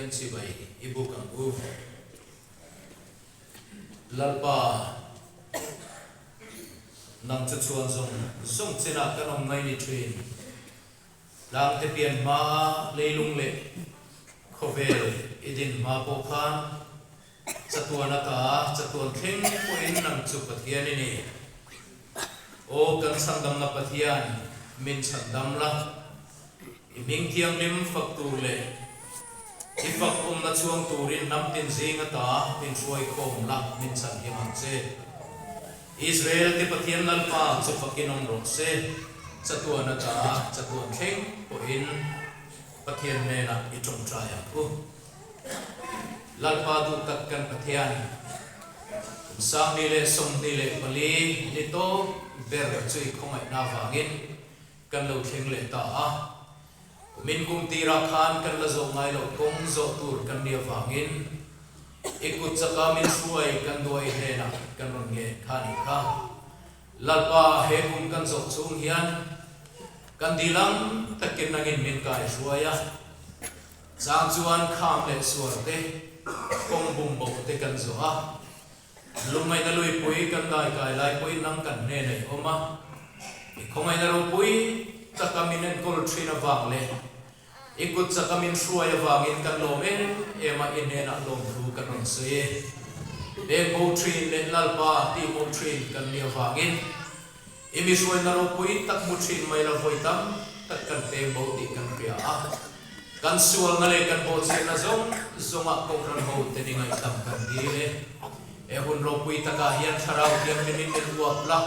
pathian si bai ibu kang u lalpa nang chu chuan zong chena kanom ngai ni thin lang te pian ma leilung le khovel idin ma po khan chatuana ka chatuan theng po in nang chu pathian ni o kan sangdam na pathian min sangdam la iming tiang lim faktur le ifak na chuang turin nam tin zinga ta min suai khom la min san himang che Israel ti pathian lalpa chu pakinom ro se chatuana ka chatuan theng po in pathian ne na ichong traya ko lalpa du takkan pathian sang ni le som ni le pali ni to ber chui khomai na wangin kan lo theng le ta a min kum tira khan kan la zo ngai lo kong zo tur kan nia wangin ikut chaka min suai kan doi he na kan ron nge khani kha lalpa he kum kan zo chung hian kan dilang takin nangin min kai suaya sang chuan kham le suar te kong bum bo te kan zo a lumai na lui pui kan dai kai lai pui nang kan ne nei oma khomai na ro pui takamin en kol trina wang le ikut sakamin suaya wangin kan lo ema ine na long thu kan on se de mo trin le lalpa ti mo trin kan nia wangin imi suai na ro pui tak mo trin mai la voi tam tak kan te mo ti kan pia a kan sual na le kan bo se na zonga ko ran ho te ni ngai tam kan di le e hun ro pui taka hian tharau hian min en uap la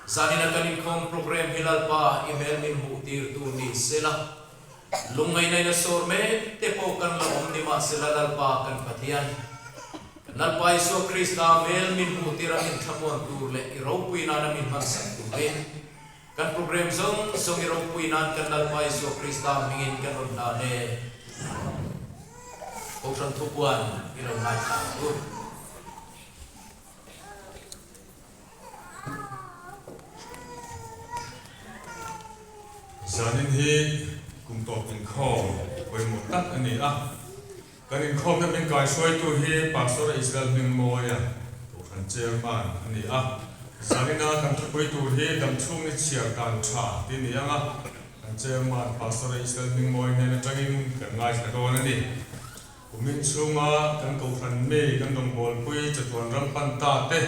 sanina kanin khom program hilal pa email min hu tir tu ni sela lungai nai na sor me te po kan la om ni ma sela lal pa kan pathian kanal pa iso krista mail min hu tira in thamon tur le ro pui na min man sak tu le kan program song ro pui na kanal pa iso krista mingin kan on na ne o tran thupuan iro nai ta tu Zanin hi kum top inkhawm koi mo tak ani a kan inkhawm na min kai suai tu hi pastor Israel hlimawm Kohhran chairman ani a zanina kan thupui tu hi dam chung ni chiar tan tha ti ni anga kan chairman pastor Israel hlimawm ne na tangin kan ngai tha don ani kumin chunga kan Kohhran me kan dong bol pui chatuan ram pan ta te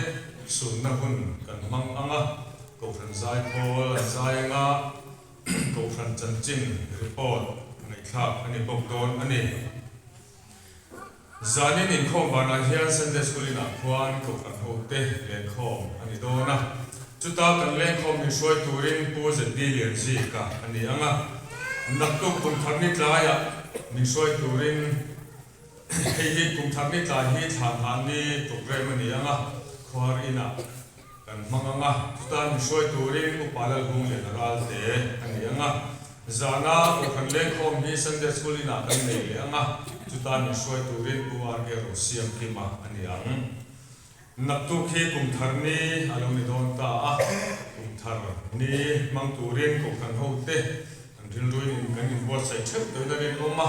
sun na hun kan mang anga Kohhran zai pol zai nga Kohhran chanchin report ngai thak ani bok don ani zanin inkhawm bana hian Sunday school ina khuan Kohhran hote len khawm ani dona chuta kan len khawm ni suai turin pu zedilian si ka ani anga naktu kum tharni tlaya min suai turin hei kum tharni tla hi than han ni program ani anga khwar ina kan manganga tutan suai turin upalal hung le naral te ani anga zana Kohhran len khawm hi Sunday school ina kan nei le anga tutan suai turin puar ge ro siam kima ani ang naktu khi kum tharni aloni don ta a kum thar ni mang turin Kohhran ho te an thil ruin kan in bot sai thep doi na rin oma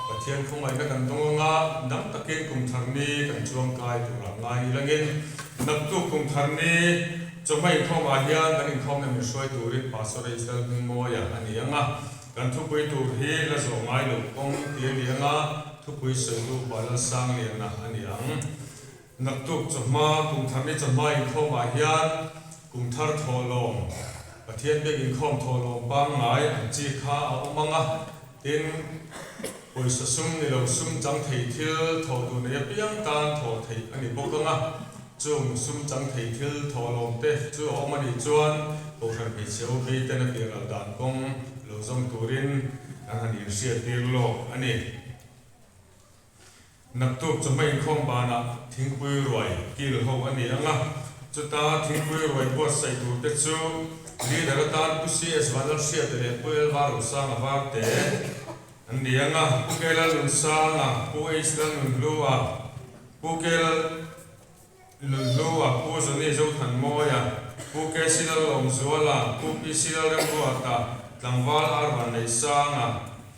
pathian khomai na kan donga dam takin kum tharni kan chuang kai tu ra ngai langin naktu kum tharni chomai khom a hian kan in khom na mi suai turin pastor Israel hlimawm ani anga kan thupui tur hi la zo ngai lo kong ti ni anga thupui se tu bala sang le na ani ang naktu choma kum tharni choma in khom a hian kum thar tholom pathian bek in khom tholom pang ngai an chi kha a omanga tin poi sa sum ni lo sum chang thei thil tho tu ne piang tan tho thei ani bokanga chung sum chang thei thil tholom te chu omani chuan Kohhran pe cheu bi te na pira dan kong lo zong turin an han ir sia tir lo ani naktu chomai khom bana thingpui roi kil ho ani anga chuta thingpui roi bo sai tu te chu leader tan tu cs vanal sia te le puel varu sang var te ani anga pukela lun sanga pu Israel nun lua pukel nun lua pu zoni zo than moya pu ke silal long zuala pu pi silal rem buata tlangwal arwan nei sanga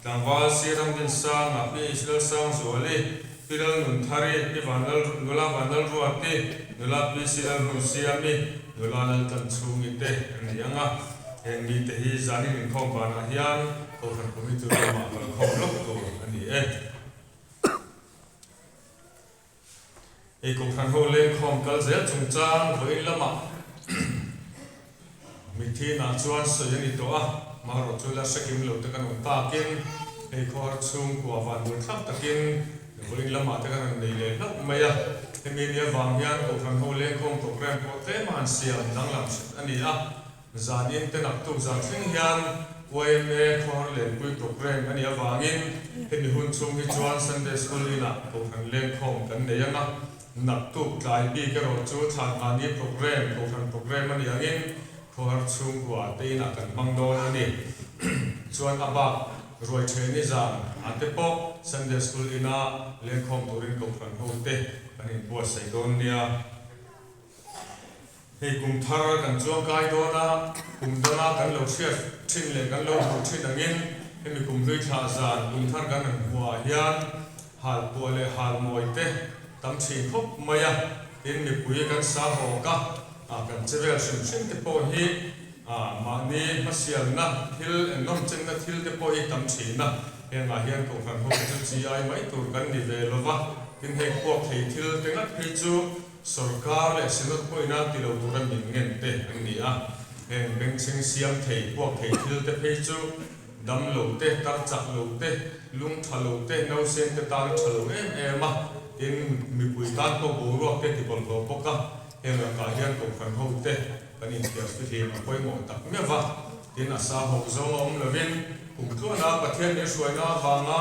Tangwal siram din sang api isla sang zuali pilal nun thari pi vanal nula vanal ruati nula pi silal nun siami nula nal tan chungi te ani anga mi te hi zani in khom bana hian ko khan ko mi tu ma ko khom lok to ani e ko khan ho le khom kal zel chung chang voi lama mi thi na chuan so yani to a ma ro chula sakim lo te kan ta kin e khor chung ko van bul thak takin voi lama te kan nei le lak maya e mi nia wang hian ko khan ho le khom program ko te man siam dang lam ani a zanin te nak tu zan thing hian YMA khor le pui program ani awangin hemi hun chung hi chuan Sunday school ina ko khan le khom kan nei anga nak tu tlai bi ka ro chu than ani program ko khan program ani angin khor chung wa te na kan mangdon ani chuan aba roi theni zan ate pok Sunday school ina le khom turin ko khan ho te ani bo sai don nia hei kum thar kan chuang kai dona kum dona kan lo chhiat thin le kan lo hu thin angin hemi kum hlui tha zan kum thar kan an hua hian hal po le hal moi te tam thi khop maya in mi pui kan sa ho ka kan chevel sim te po hi ma ni masial na thil en nom chen na thil te po hi tam thi na henga hian ko khan ho chu chi ai mai tur kan ni ve lova tin hei pok thei thil te ngat phei chu sarkar le sinot ko ina tilo turan min ngen te ani a en beng sing siam thei pok thei thil te phei chu dam lo te tar chak lo te lung thalo te no sen te tan thalo em a in mi pui tan ko bo ro te ti bol lo poka en ka hian ko khan ho te ani tias pi thi ma poi mo tak me wa in asa ho zo om lovin kum tu na pathian ni suaina wanga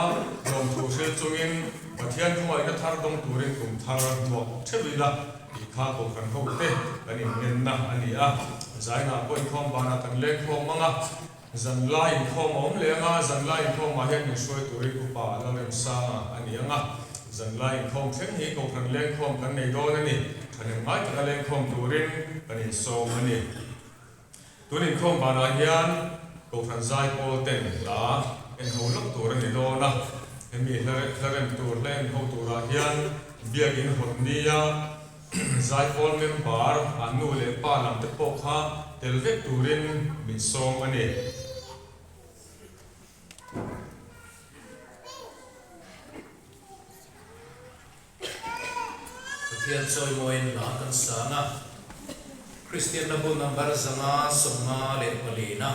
dom thu sel chungin pathian thumai na thar dong turin kum thar mo thewila i kha ko khan ho te ani nen na ani a zaina ko khom bana tan le khom manga zan lai khom om le nga zan lai khom ma hian ni suai turin ku pa la lem sa ani anga zan lai khom theng hi ko khan le khom kan nei do ani thanem mai ka le khom turin ani so ani turin khom bana hian ko khan zai ko ten la en ho lok tur ani do na hemi hlarem tur len ho tura hian biagin honnia zai pol member anu le pa lam te pok ha telvek turin min som ani Tian soi moin na kan sana Christian na bu number zanga songa le palina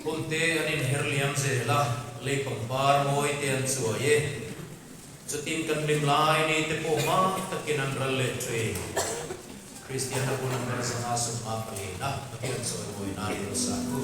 kunte anin herliam zela le pangpar moi tian suaye chutin kan lim lai ni te po ma takin an ral le tre Christian na bu number zanga songa palina tian soi moi na ri sa ku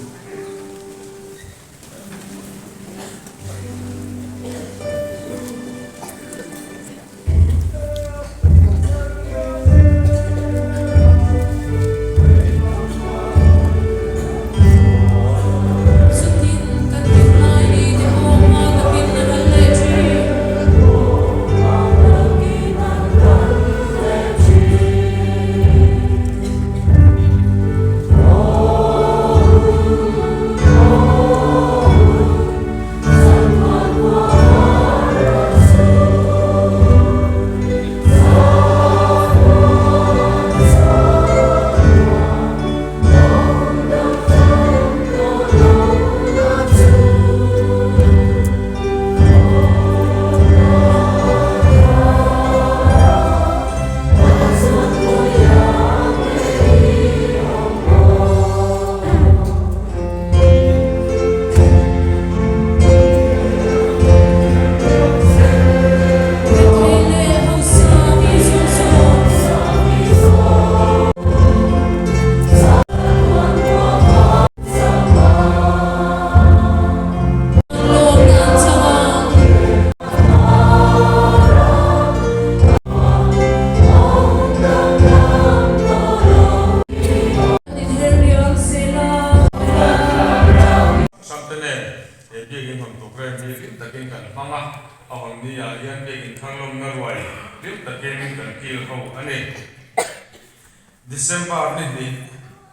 December ni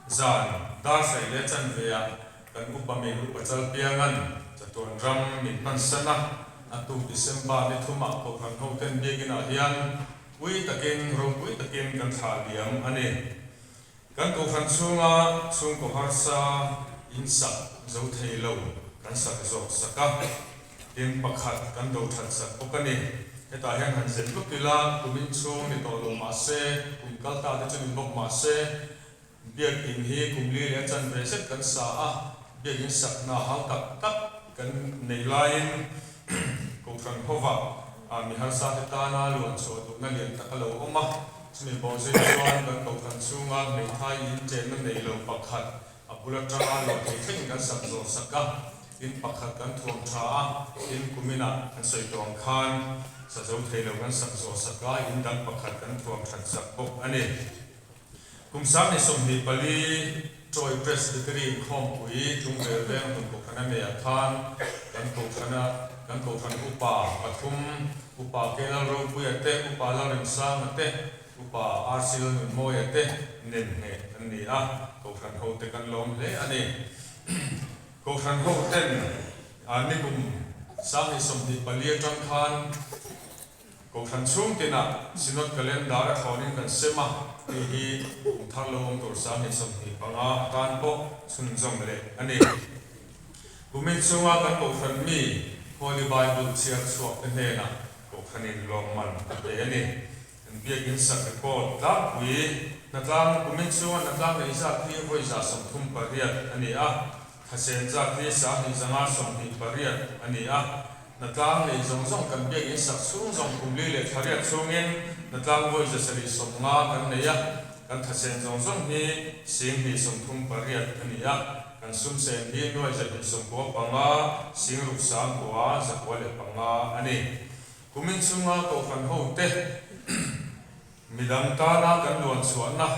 zan da sai le chan ve ya kan upami upachal piangan จะตัวรำมินมันสนะตุมดิเซมบาร์ในทุ่มก็ครั้งเขาเต้นเบียกินอาเฮียนวิตะกินรวมวิตะกินกันขาเดียมอันนี้กันก็ครั้งช่วงก็ฮาร์ซาอินสักเจ้าเทโลกันสักโซสักกินปักขัดกันโดทัดสักปกันนี่เหตุการณ์หันเสร็จก็กีฬากุมินช่วงในตัวลงมาเซ่กุมกัลตาที่จะมีบอกมาเซ่เบียกินฮีกุมลีเลียนจันเบรเซตกันสาเบียกินสักนาหางตักกันในไลน์ก็ครั้งพบว่ามีฮาร์ซาที่ตาหน้าล้วนโซตุนั่นเรียนตะกะโลออกมาสมัยบอลเซนชวนกันก็ครั้งช่วงในไทยอินเจนนั่นในโลกปักขัดบุรุษจังหวะหลอกให้ขึ้นกันสักโซสักอินปักขัดกันทวงชาอินกุมินากันใส่ตวงคานสักโซเทโลกันสักโซสักอินดังปักขัดกันทวงขัดสักปกอันนี้กุมสามในสมหิปลีจอยเพรสดิกรีข้อมปุยจุงเบลเรื่องตุนกุขณะเมียทานกันกุขณะอุปาปฐุมอุปาเกลโรปุยเตอุปาลาริมสังเตอุปาอาร์ซิลนุนโมยเตเน้นเนอันนี้กุขณะโฮเตกันลมเลยอันนี้กุขณะโฮเตนอันนี้กุมสามในสมหิปลีจังคานกุขณะช่วงที่น่ะสินอดกัลเลนดาร์เขานี่กันเสมาที่ทารลงตัวสามในสมหิปังอาการปกสุนทรงเลยอันนี้กุมิช่วงกันกุขณะมี Holy Bible เชียร์สวดเนนะกุขณะลงมันเป็นอันนี้เบียกินสักโกดลับวีนักล่างกุมิช่วงนักล่างในสักที่ไว้จะสมทุมปริยัติอันนี้ถ้าเส้นจากที่สามในสังอาสมหิปริยัติอันนี้นักล่างในจงจงกันเบียกินสักสูงจงคุมลีเลทาริยัติสูงเงินนักล่างไว้จะสริสมงากันเนี่ยกันถ้าเส้นจงจงมีสิ่งที่สมทุมปริยัติอันนี้กันสุ่มเส้นที่ด้วยจะเป็นสมบัติปังอาสิ่งรูปสามตัวจะควรเลยปังอาอันนี้กุมินสุงาตัวฟันหูเตมีดังตานากันล้วนส่วนนะ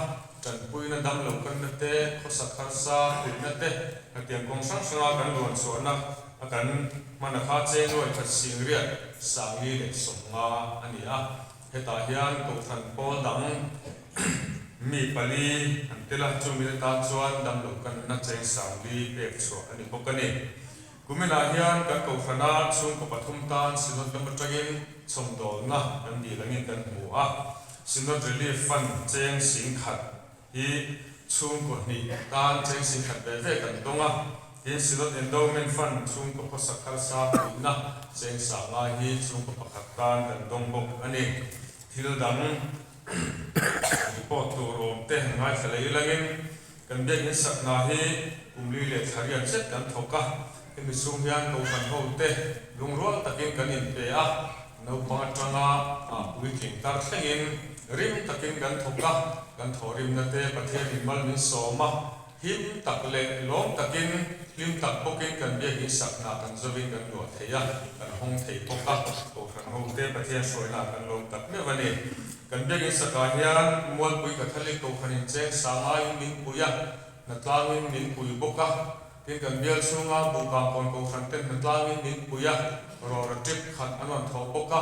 กันปุยนันดำลงกันนั่นเตะข้อสักข้าซาปุยนั่นเตะนักเตียงกงสังสงากันล้วนส่วนนะกันมันข้าเจนด้วยกันสิ่งเรียกสังลีเล็กสมงาอันนี้เหตุการณ์ตัวฟันโพดังมีปลีอันเตลัจุมิตาจวนดำลงกันนัดเจงสังลีเล็กส่วนอันนี้พวกกันนี่กุมินาเฮียนกันตัวฟันนาช่วงกับปฐุมตานสินดำมาจังสมโดนนะกันดีละเงินกันหัวสินดรีฟันเจงสิงขัดฮีช่วงกดนี้ตานเจงสิงขัดเบเวกันตรงฮีสินดเอนโดเมนฟันช่วงกับสักการสาบุญนะเจงสางาฮีช่วงกับปักตานกันตรงบกอันนี้ทิลดังปอตัวรวมเตะง่ายทะเลละเงินกันเบียกินสักนาฮีกุมลีเลทาริยันเสร็จกันทกะที่มีสุ่มยันตัวฟันหูเตะลุงรัวตะกินกันอินเปียนูปังจังวิกิงตาร์เงินริมตะกินกันทกะกันทอริมนั่นเตะประเทศอิมัลมิโซมาหิมตักเล็กล้มตะกินหิมตักปกินกันเบียกินสักนากันจะวิ่งกันหนวดเทียกันห้องเทียปกะตัวฟันหูเตะประเทศสวยนากันล้มตักเมื่อวันนี้กันเบียกินสักการยันมวลปุยกับทะเลตัวฟันเจงสางายมินปุยนัดลามินมินปุยปกะที่กันเบียช่วงบุกการคนตัวฟันเต้นนัดลามินมินปุยรอระจิบขัดอันวันทอปกะ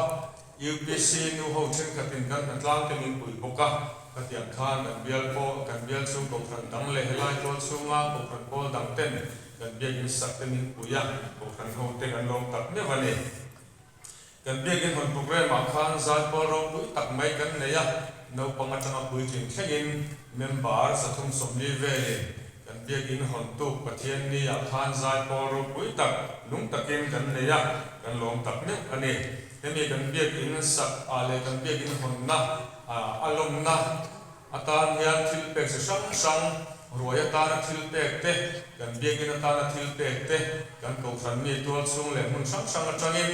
UPC นูโฮเช่นกันเป็นกันนัดลามินปุยปกะกันอย่างข้ากันเบียโปกันเบียช่วงตัวฟันดังเล่ห์ไล่ตัวช่วงตัวฟันโปดังเต้นกันเบียกินสักเต้นมินปุยตัวฟันโฮเต้นกันลงตักเมื่อวันนี้กันเบียกินคนโปรแกรมอาคารจัดบอลปุยตักไม่กันเนี่ยนูปังจังปุยจริงแค่ยินเมมเบอร์สัตุมสมนิเวศกันเบียกินคนตุกประเทศนี้อาคารจัดบอลปุยตักลุงตักกินกันเนี่ยกันลงตักเมื่ออันนี้ที่มีกันเบียกินสักอะไรกันเบียกินคนน่ะอารมณ์น่ะอาตานยันทิลเป็กสังรวยอาตานทิลเป็กเตกันเบียกินอาตานทิลเป็กเตกันกูฟันมีตัวสูงเลยมุนสังจังอิน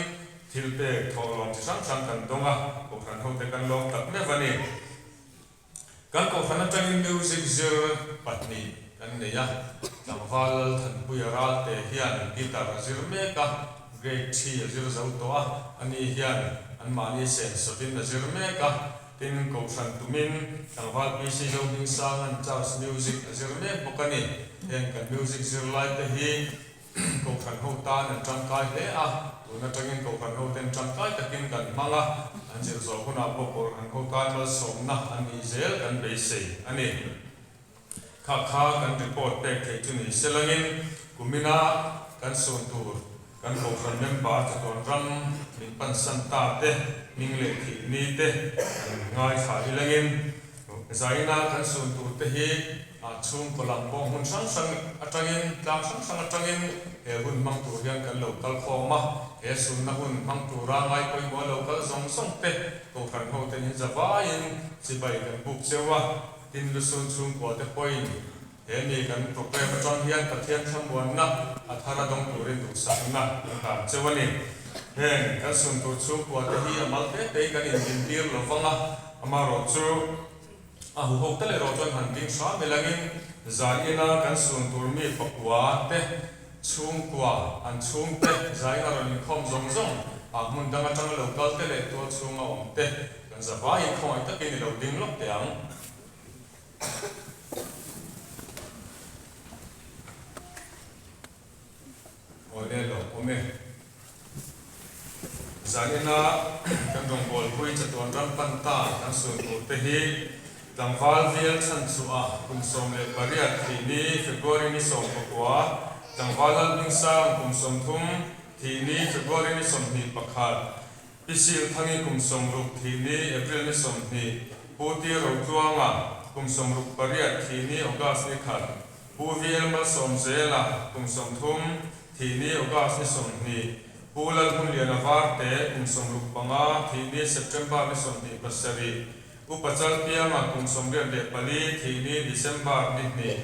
ทิลเป็กทอลองสังกันตรงกูฟันเขาเตกันลงตักเมื่อวันนี้กันกูฟันจังอินมิวสิกเซอร์ปัตนีกันเนี่ยจังวัลทันปุยราเตเฮียนกีตาร์ซิร์เมกะเกรดที่ซิร์เจ้าตัวอันนี้เฮียนอันมานี่เซนสตินซิร์เมกะtin ko fan tumin tangwal pc jogging sang and jazz music zirme bokani en kan music zir light te hi ko fan ho ta na tangkai le tuna tangin ko fan ho ten tangkai takin kan manga an zir zo kuna bokor an ho ta mal somna an izel kan be sei ani kha kan report pek te tuni selangin kumina kan son tur kan Kohhran member chaton ram min pan san ta te ning le thi ni te ngai kha ilangin zaina kan sun tu te hi a chung kolam bong hun sang sang atangin tlang sang sang atangin he hun mang tu hian kan lo kal khoma he sun na hun mang tu ra ngai koi mo lo kal song song te Kohhran ho te ni zawain sibai kan buk sewa tin lu sun chung ko te point he ni kan program chon hian pathian thamuan na athara dong turin du sang na ka chewani he kan sun tu chung ko te hi amal te kan in dir lo wanga amaro chu a hu ho tele ro chon han ding sa melangin zaina kan sun tur mi pakwa te chung kwa an chung te zaina ro ni khom zong zong a mun dang atang lo kal te le to chung a om te kan zawai khoi ta ke ni lo ding lok te ang Olelo, ome. Zaina kan dong bol pui chaton ram panta kan sun tu te hi tangwal vial chan chu a kum som le pariat thi ni February ni som pakwa tangwal ning sang kum som thum thi ni February ni som ni pakhat pisil thangi kum som ruk thi ni April ni som ni puti ro tuanga kum som ruk pariat thi ni August ni khat pu vial ma som zela kum som thum thi ni August ni som ni Pulal hun lian avar te kum som ruk panga thi ni September ni som ni pasari upachal piama kum som ria de pali thi ni December ni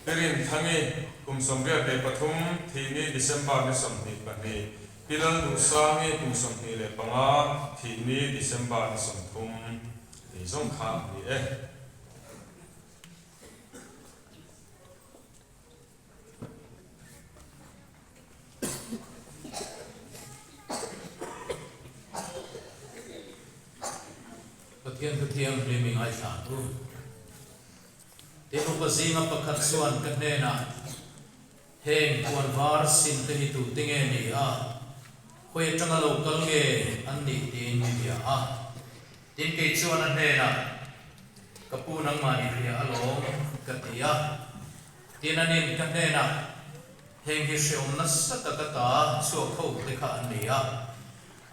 pirin thangi kum som ria de pathum thi ni December ni som ni pani pilal du sangi kum som ni le panga thi ni December ni som thum ni zong kha ni Pathian pathian blaming ai sa tu te no pazinga pakhat suan kan na heng kuan var sin te hi tu tinge ni a khoi tanga local ge an ni tin ni a tin ke chuan an na kapu nang ma ni ria along katia tin anin kan na heng hi sheom na sa ta ta chu kho te kha an ni a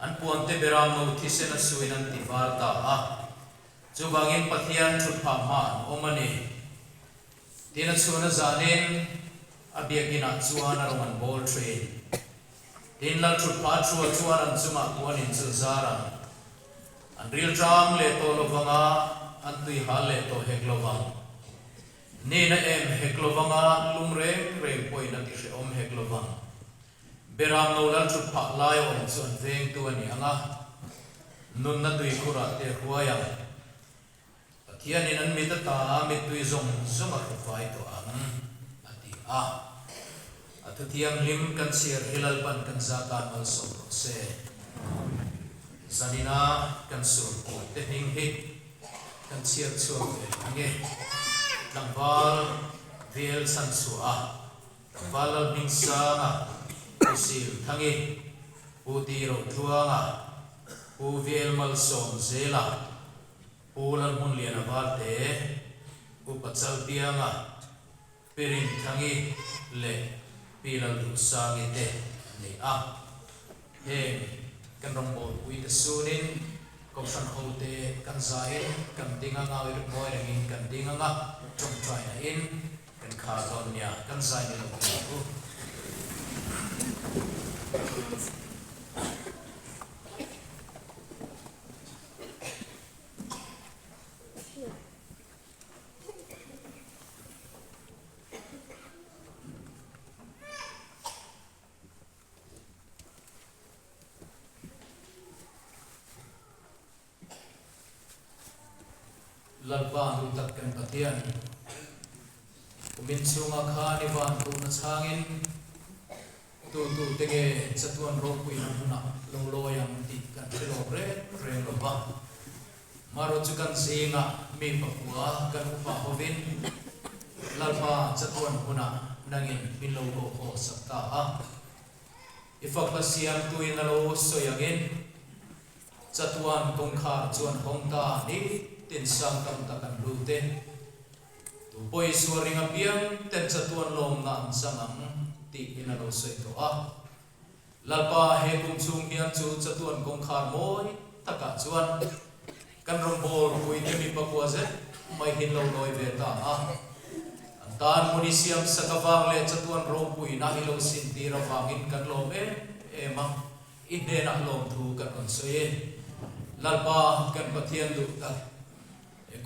an puan te beram no thisen suin an ti var ta a chu bangin pathian thut pha man omani tina chuna zanin abiakina chuan arongan ball train tin la thut pha chuan an chuma kuan in chu zara an real tram le to lovanga an tui hal le to heklovang ni na em heklovanga lumre reng poina ti se om heklovang beram no la thut pha lai om chuan veng tu ani anga nun na tui khura te huaya Kian in an mita ta mit tui zong zong a vai to ang ati a atu tiang lim kan sir hilal pan kan zaka mal so se zanina kan sur ko te hing hit kan sir chu nge tangwal vel san su a tangwal ning sa a usil thangi puti ro thuanga pu vel mal som zela Pulal hun lian avar te upachal pianga pirin thangi le pilal du sangi te ni a he kan rong bol pui te sunin Kohhran ho te kan zain kan dinga nga wi moi rengin kan dinga nga trong trai na in kan kha don nia kan zain ni lo ku lalpan du takkan pathian umin sunga khani van tu na changin tu tege chatuan ro pui na huna lo lo yang ti kan lo re lo ba maro chukan singa mi pakwa kan upa hovin lalpa chatuan huna nangin min lo lo ho sakta a ifakla siam tu in lo soyagin chatuan tongkha chuan hongta ni tin sang tam takan lute tu poi suaringa piang ten chatuan lom na ang sangam ti ina lo soi to a lalpa he kum chung hian chu chatuan kong khar moi taka chuan kan rom bol pui te mi pakua ze mai hin lo loi ve ta a tan munisiam sakawang le chatuan ro pui na hi lo sin ti ra wangin kan lom ma in de na lom thu kan on soye lalpa kan pathian du ta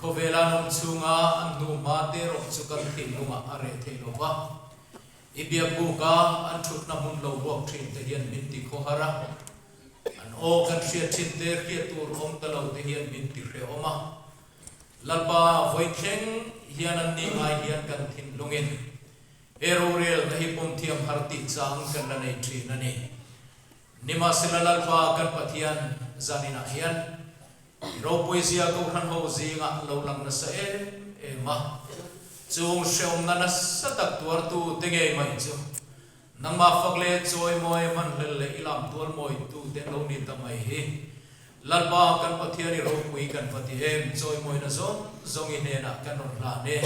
kovela nom chunga an nu ma te ro chu kan thin lunga are the lo wa ibia buka an thut na mun lo wok thin te hian min ti khohara an o kan ria chin te ria tur om ta lo te hian min ti re oma lalpa voi theng hian an ni ngai hian kan thin lungin ero rel na hi pom thiam harti chang kan na nei thin ani nima sila lalpa kan pathian zanina hian ro poesia ko khan ho zinga lo lang na sa ma chung seom na sa tak tuar tu tenge mai chu nang ma fakle choi moi man le ilam tuar moi tu te lo ni ta mai hi lalpa kan pathiani ro pui kan pati em choi moi na zong i ne na kan on la ne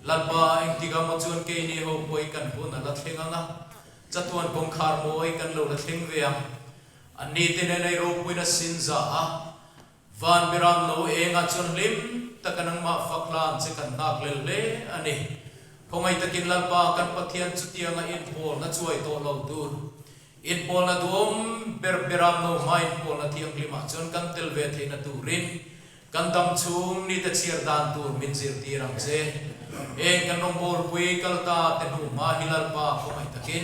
lalpa eng tiga ma chuan ke ni ho poi kan hu na la thenga nga chatuan kong khar moi kan lo la theng ve an ni te ne nei ro pui na sin za a van biram no enga chon lim takanang ma faklan che kan nak le ani khongai takin lalpa kan pathian chutia nga in pol na chuai to lo tur in pol na dum biram no mai pol na thiang lima chon kan tel ve the na turin kan dam chung ni ta chiar dan tur min zir ti ram che eng kan rong bol pui kalta te nu ma hilal pa khongai takin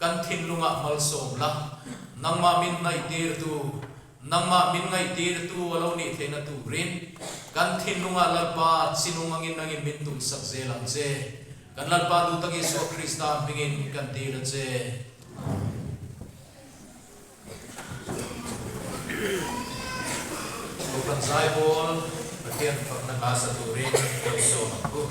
kan thin lunga mal som la nang ma min nai tir tu nang ma min ngai tir tu alo ni the na turin kan thin lunga lalpa sinung angin nangin min tum sak je lang che kan lalpa du taki so krista bingin kan ti la che ko kan sai bol pathian pak na ka sa turin ko so ko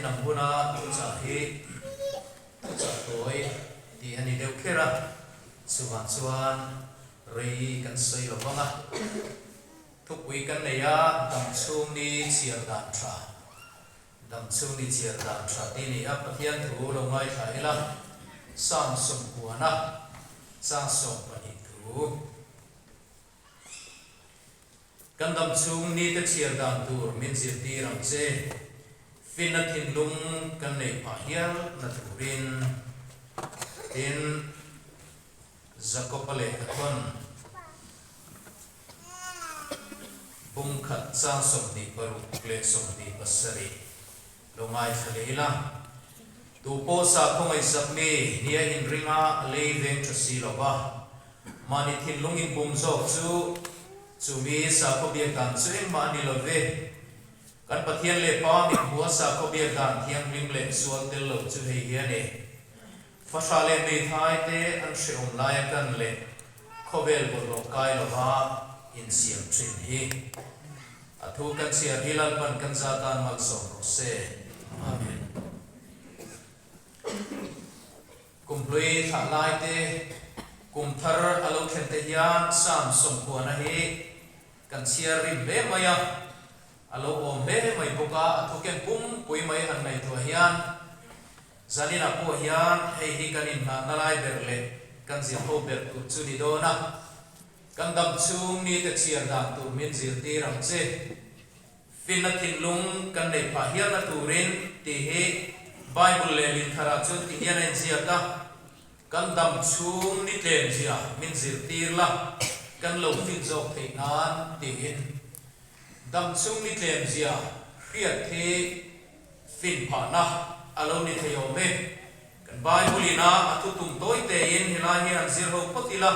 nam huna tu cha hi tu cha toy ti ani deu khera chuan chuan rei kan sei lo wanga thupui kan neya dam chung ni chiar dan tha dam chung ni chiar dan tha ti ni a pathian thu lo ngai thai la sam som kuana sang som pani thu kan dam chung ni te chiar dan tur min zir ti ram che fin na thin lung kan nei pha hial na turin tin zakopale katon bung khat sang som ni paru kle som ni pasari longai thalila tu po sa khongai sakmi nia in ringa le veng thasi loba mani thin lungin bum zok chu mi sa ko biak dan chueng mani love kan pathian le pa mi bua sa ko biak dan thiam lim le sual tel lo chu hei hiane fasale me thai te an sheom lai kan le khobel bol lo kai lo ha in siam thin hi athu kan sia hilal pan kan za tan mal som ro se amen kumplui tha lai te kum thar alo khen te hian sam som ko na hi kan sia rim be maya alo om be mai boka athu ken pum pui mai han nei to hian zanina po hian hei hi kanin na nalai berle kan zir ho ber tu chu ni do na kan dam chung ni te chiar dan tu min zir ti ram che fin na thin lung kan nei pha hian na turin ti he bible le lin thara chu ti hian en zia ka kan dam chung ni tlem zia min zir tir la kan lo fin jok thei nan ti hin dam chung ni tlem zia riat the fin pha na alo ni theo me kan bible ina athu tum toy te in hila hi an zir ho potila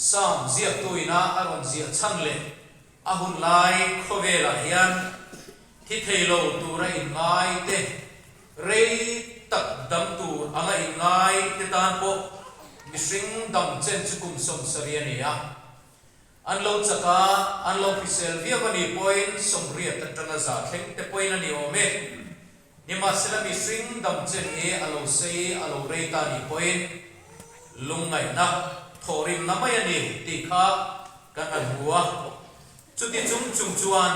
sam zia tuina aron zia chang le ahun lai khovela hian thi theilo tura in ngai te rei tak dam tu anga in ngai te tan po mising dam chen chukum som sariania an lo chaka an lo pisel via bani point som ria ta tanga za thleng te point ani ome nima selami sing dam chen he alo sei alo reita ni point lungai na thorim namaya ni ti kha kan an huwa chuti chung chuan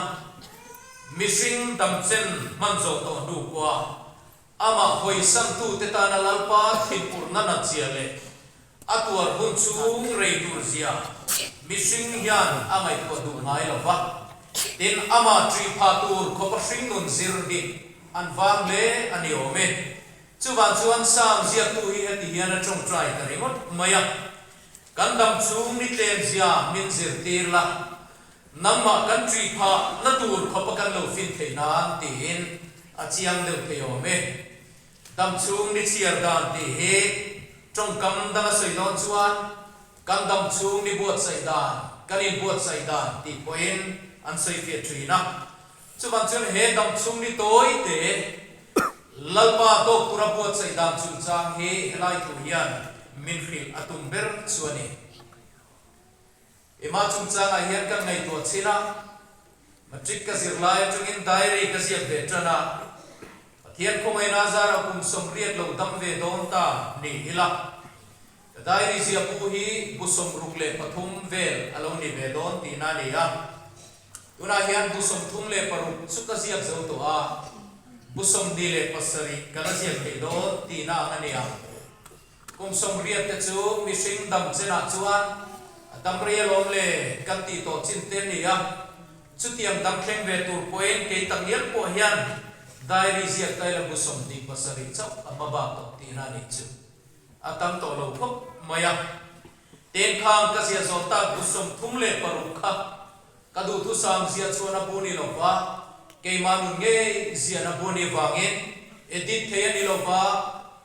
missing dam chen manzo to du kwa ama hoi sam tu te ta na lalpa thipur na na chiale atuar hun chung rei dur zia missing hian amai ko du ngai lawa tin ama tri pha tur khopa sing nun zir di an wang le ani ome chuwan chuan sam zia tu hi ati hian a trong trai ta ringot maya kan dam chung ni tlem zia min zir tir la namma kan tri pha na tur khopa kan lo fin theina tin a chiang deu the ome dam chung ni chiar dan ti he trong kam dang soi don chuan kan dam chung ni buat sai dan kan in buat sai dan ti poin an soi fe trina chuan chuan he dam chung ni toi te lalpa to pura buat sai dan chu chang he helai tu hian min khil atum ber chuani ema chung chang a hian kan nei to china matric ka zirlai chungin diary ka siap ve trana thian khomai na zara kum som riat lo dam ve don ta ni hila diary zia pu hi busom rukle pathum vel alo ni ve don ti na ni ya tuna hian busom thum le paru suka siap zo to a busom dile pasari kala siap ke do ti na ani ya kum som riat te chu mi sing dam chena chuan dam ria lom le kan ti to chin ten ni ya chu tiam dam thleng ve tur point ke tak yel po hian diary zia kai la busom di pasari chap amaba to ti na ni chu atam to lo phop maya ten khang ka sia zo ta busom thum le paru kha kadu thu sam zia chona buni lo wa ke manun nge zia na buni wangin edit thayani lo wa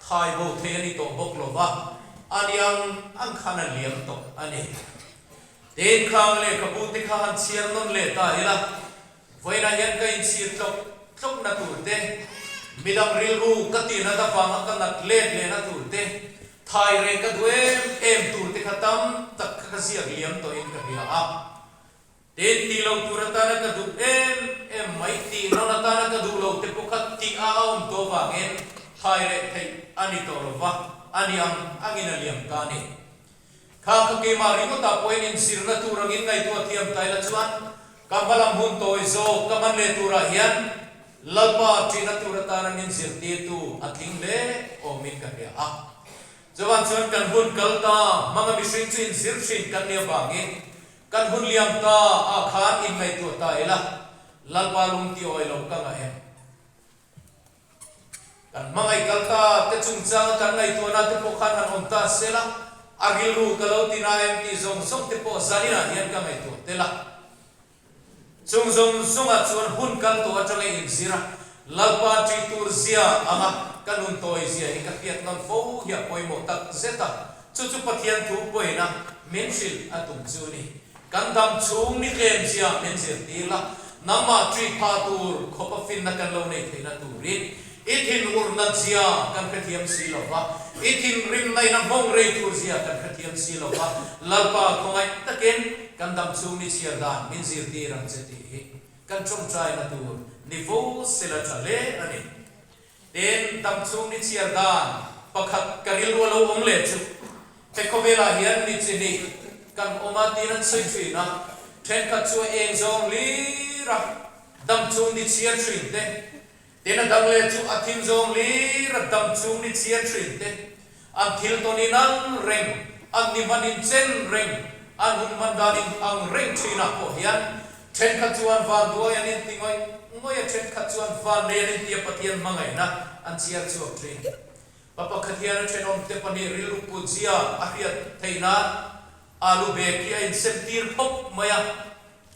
thai bo thayani to bok lo wa aniang ang khana liam to ani ten khang le kabuti kha han chiar non le ta ila voina yan ka in sir tok na turte midam ril ru kati na da wang ka nat let le na turte thai re ka duem em turte khatam tak ka sia liam to in ka bia a ten ti lo turata na ka du em mai ti no na ta na ka du lo te pokhat ti a om to wangen thai re thei ani to lo wa ani angina liam ka ni kha ka ke ma ri mo ta point in sir na tu rangin ngai tu thiam tai la chuan kamalam hun toi zo kaman le tu ra hian lalpa trina tu ra ta na min sir ti tu athing le o min ka ya a jawan chuan kan hun kalta manga mi sing chin sir shin kan ne bangin kan hun liam ta a khan in ngai tu ta ela lalpa lung ti oi lo ka nga em kan mangai kalta te chung chang kan ngai tu na te pokhan han om ta sela agil ru kalau tina em ti zong song te po zanina hian ka ngai tu te la chung zong sunga chuan hun kal to atang in zira lalpa tri tur zia ama kanun toy zia hi ka piat non fo ya poi mo tak zeta chu chu pathian thu poina menshil atum chu ni kandam chung ni tlem zia men zir ti la nama tri pha tur khopa fin na kan lo nei theina turin ithin urna zia kan khathiam si lo wa ithin rim nai na mong rei tur zia kan khathiam si lo wa lalpa khongai taken kandam chung ni chia dan min zir ti rang cheti kan chong trai na tur ni vo sela chale ani den tam chung ni chia dan pakhat karil lo om le chu te ko vela hian ni chini kan oma ti nan sei thui na then khat chu eng zong li ra dam chung ni chia thin te tena dang le chu athim zong li ra dam chung ni chia thin te an thil to ni nan reng an ni manin chen reng an hun man danin ang reng thina ko hian then khat chuan van do yan in tingoi ngoi then khat chuan van le rin tia pathian mangai na an chia chu thin papa khathian then om te pani rilu pu zia ahriat theina alu be ki in sentir phok maya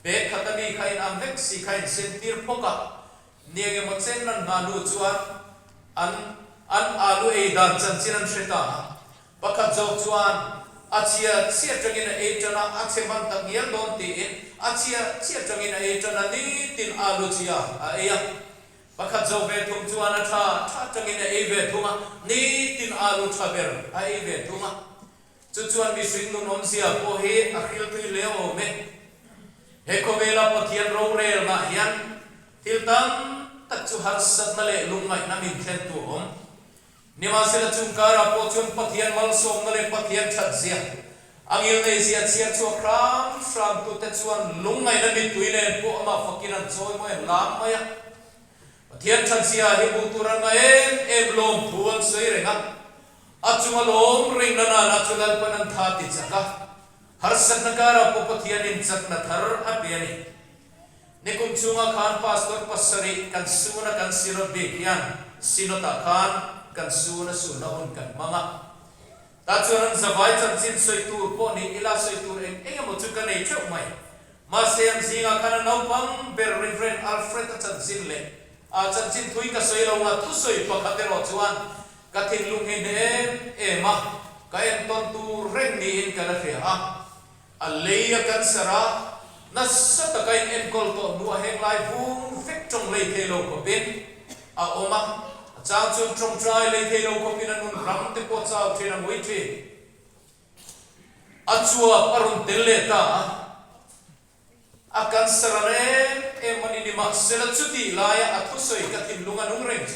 be khatami khain am vek si khain sentir phoka niage mo chen nan manu chuan an alu e dan chan chinan threta pakhat zo chuan achia chia tangin e tana acheman tangial don ti achia tangin e tana ni tin alu chia a eya pakhat zo ve thum chuan a tha tangin e ve thuma ni tin alu thaber a e ve thuma chu chuan mi sing nun om sia po he akhil tui le o me he ko vela pathian ro rel na hian thil tam tak chu har sat na le lungai na min thlen tu om nima sela chungkara po chun pathian mal som na le pathian that zia angil nei zia chia chu khram tu te chuan lungai na min tuile po ama fakiran choi moi lam maya pathian that zia hi bu turan ma em lom thuan sei renga achuma lom ring na na chulal panan tha ti chaka har sat na kara po pathian in chak na thar apiani nikum chunga khan pastor pasari kan suna kan siro bekian sinota khan kan suna on kan manga ta chuan zawai chan chin soi tur po ni ila soi tur eng mo chu kan ei theu mai ma sem zinga kana no pang ber reverend alfred chan chin le a chan chin thui ka soi lo nga thu soi pakhate ro chuan ka thin lung he ne ema ka en ton tu reng ni in kana fe a leia kan sara na sata kai en kol to nu heng lai vung fek trong lei thelo ko ben a oma chang chun trong trai lei thelo ko bin an ram te po chao thena moi the achua parun telle ta akan sarane e mani ni ma sela chuti laya athu soi ka thim lunga nung reng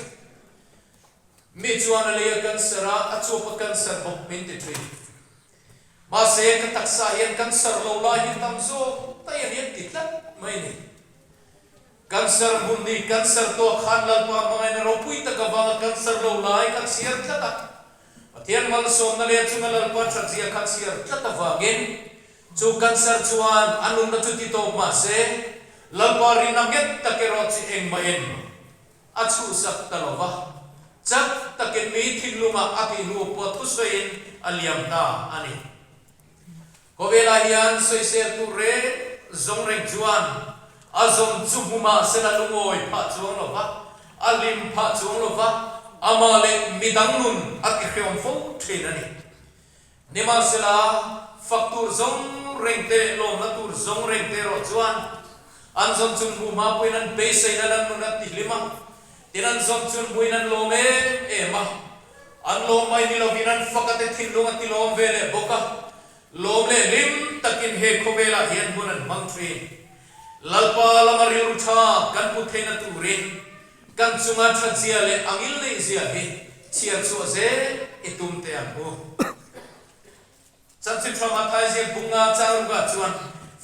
mi chuan le kan sara achu pa kan sar bok min te thri ma se ka taksa yan kan sar lo la hi tam zo ta yan yan titla mai ni cancer bundi cancer to khan lal pa mangai na ropui ta ka ba cancer lo lai ka siar thata pathian mal som na le chunga lal pa tha zia kha siar thata wa gen chu cancer chuan anun na chu ti to ma se lal pa ri na get ta ke ro chi eng ma en a chu sak ta lo wa chak ta ke mi thin lunga a ti lu po thu soin aliam ta ani ko vela hian soi ser tu re zong reng chuan azom chumuma sena lungoi pha chuang lo va alim pha chuang lo va amale midang nun ati khreom fo thin ani nima sela faktur zong rengte lo na tur zong rengte ro chuan an zom chumuma puinan pe sei na nun ati lima tinan zom chun puinan lo me ema an lo mai ni lo vinan fakate thin lo ati lom vele boka lom le lim takin he khovela hian bunan mang thin lalpa lamaril utha kan puthe na turin kan chunga thajia le angil nei zia hi chiar chu ze itum te amu chapsi trauma thai je bunga charuga chuan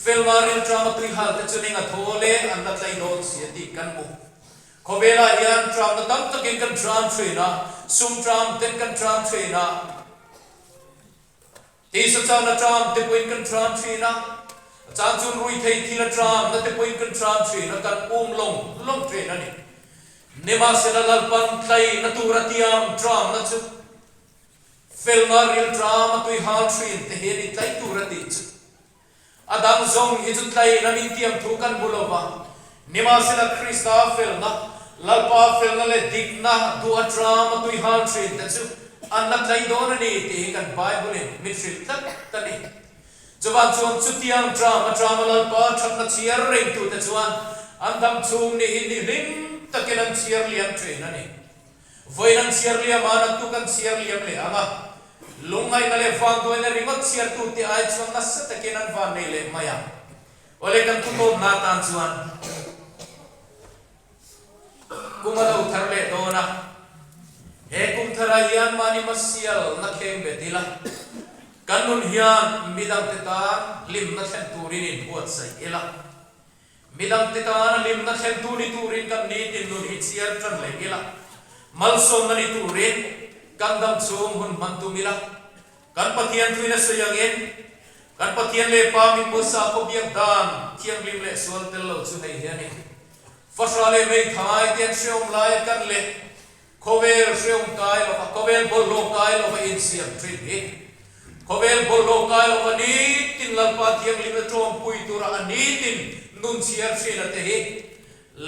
felmaril trauma tui hal te chuninga thole anda tlai no sia ti kan mu khobela hian trauma tam takin kan tram threina sum tram ten kan tram threina ti sa chana tram te point kan tram threina chang chun rui thei thila tram na te point kan tram threina kan long threina ni nema sela lalpan thlai na turatiam tram na chu felmaril tram tui hal threin te he ni tlai turati chu adang zong hi chu tlai na min tiam thu kan bulova nema sela krista fel na lalpa fel na le dikna tu atram tui hal threin te chu anna tlai don ni te kan bible mithril tak tani chuan chuan chutiang drama lalpa thakna chiar reng tu te chuan andam chung ni in ni lim takinan chiar liam train ani voinan chiar liam ana tu kan chiar liam le anga lungai na le fang do na remote chiar tu ti ai chuan na sa takinan van nei le maya ole kan tu ko na tan chuan kumala uthar le dona he kum thara hian mani masial na khem betila kanun hian midang tetan lim na thlen turin in huat sai ela midang tetan lim na thlen tuni turin kan ni tin nun hi chiar tran le ela malsom na ni turin kandam chum hun mantumila kan pathian tuina sayangin kan pathian le pa min musa ko biak dan thiang lim le sual tel lo chu nei hian ni fasra le mei thai tian seom lai kan le khovel seom kai lo khovel bol lo kai lo in siam trin hi khovel bol lo kai lo ni tin lalpa thiang lim trom pui tura ani tin nun chiar sina te hi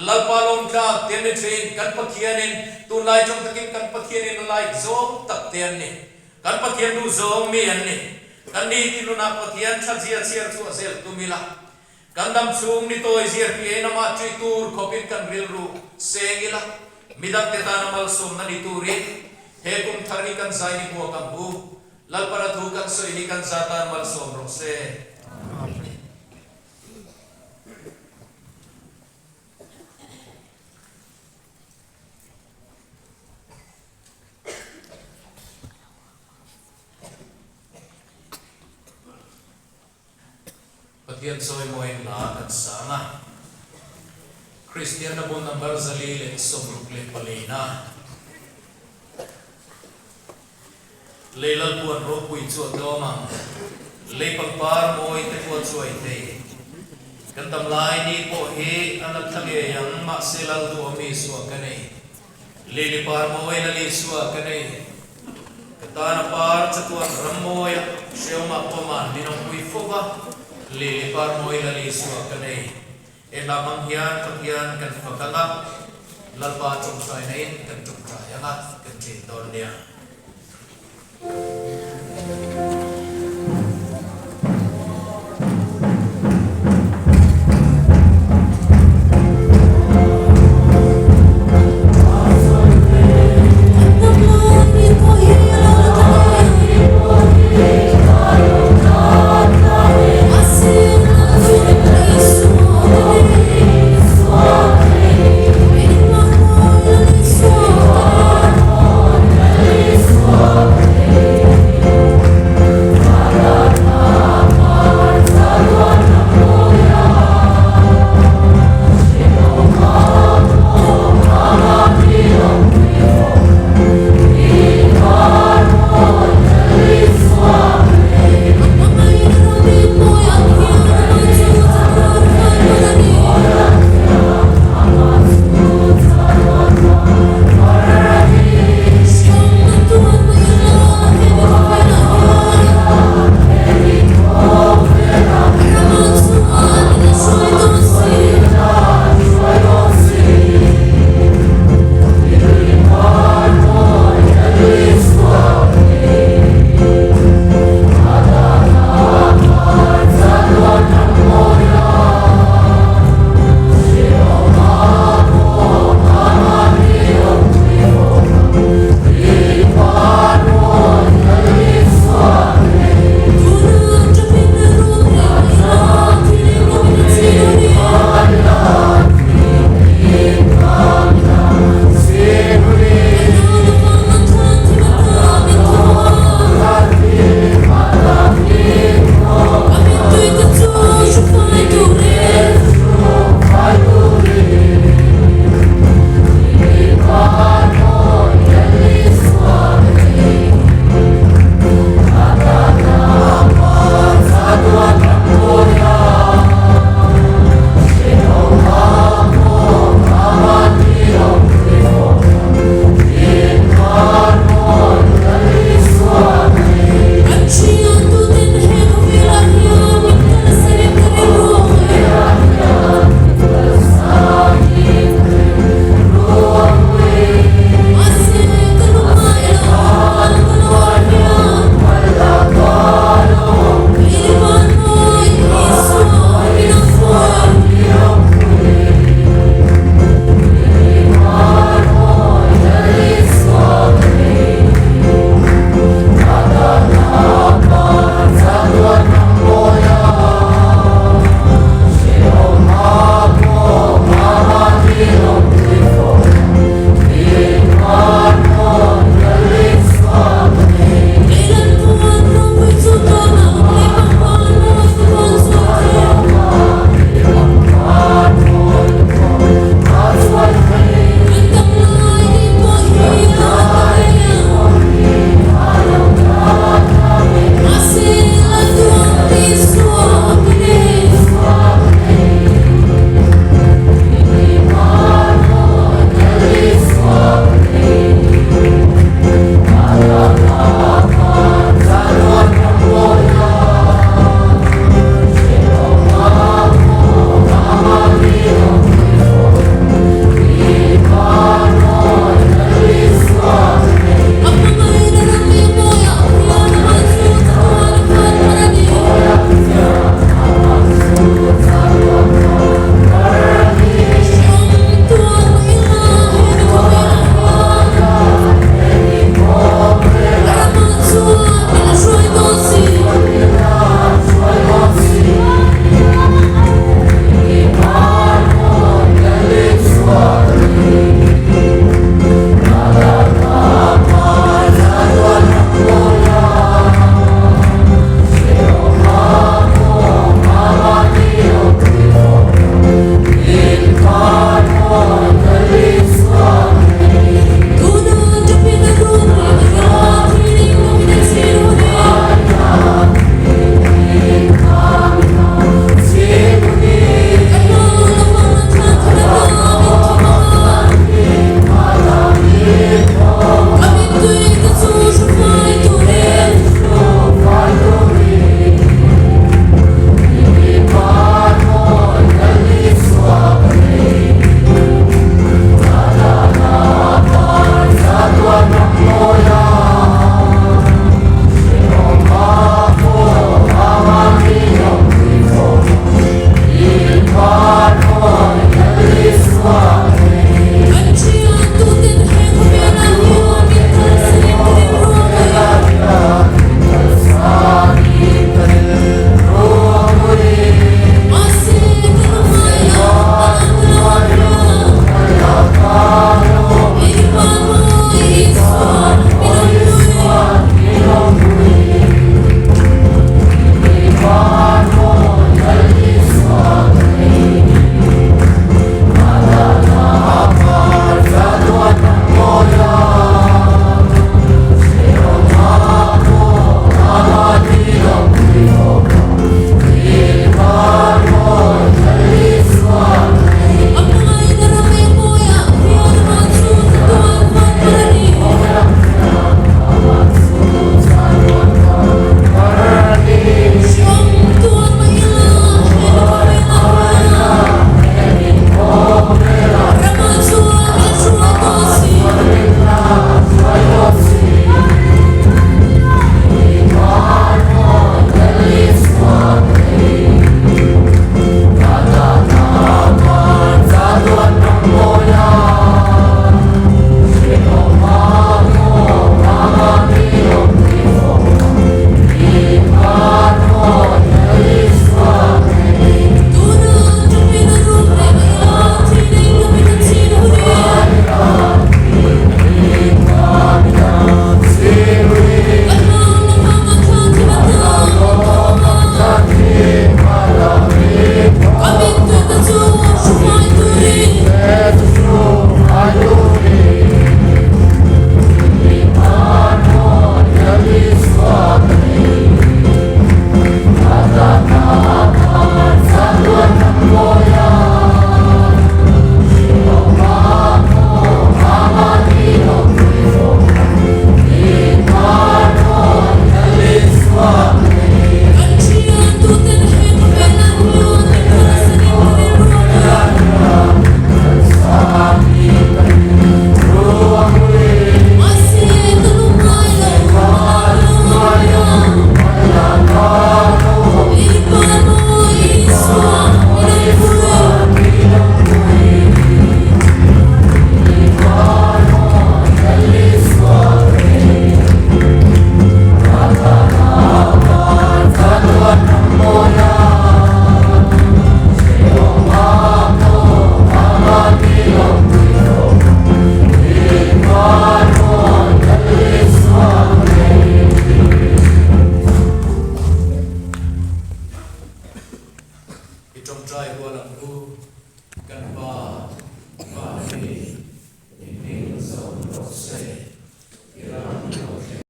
lalpa lom tha ten ne train kan pathianin tu lai trong takin kan pathianin lai zom tak ten ni kan pathian du zom mi an ni kan ni tin na pathian thajia chiar chu asel tumila kan dam chung ni toy ziar pi na ma tri tur khopin kan ril ru segila midang te tanamal som na ni turin he kum thari kan sai ni ko kam bu lalpara thu kan soi ni kan zatan mal som ro se pathian soi moin la kan sanga Christian na bon number zali le som rukle palina leilal puan ro pui chu doma le pangpar moi te ko chuai te kan tam lai ni ko he anak thage yang ma selal du mi suwa kanai le le par moi la le suwa kanai katana par chatuan ramoya seoma poma dinong pui foga le le par moi la le suwa kanai e la mang hian pathian kan fakanga lalpa chung sai nei kan chung ra yanga kan chin don dia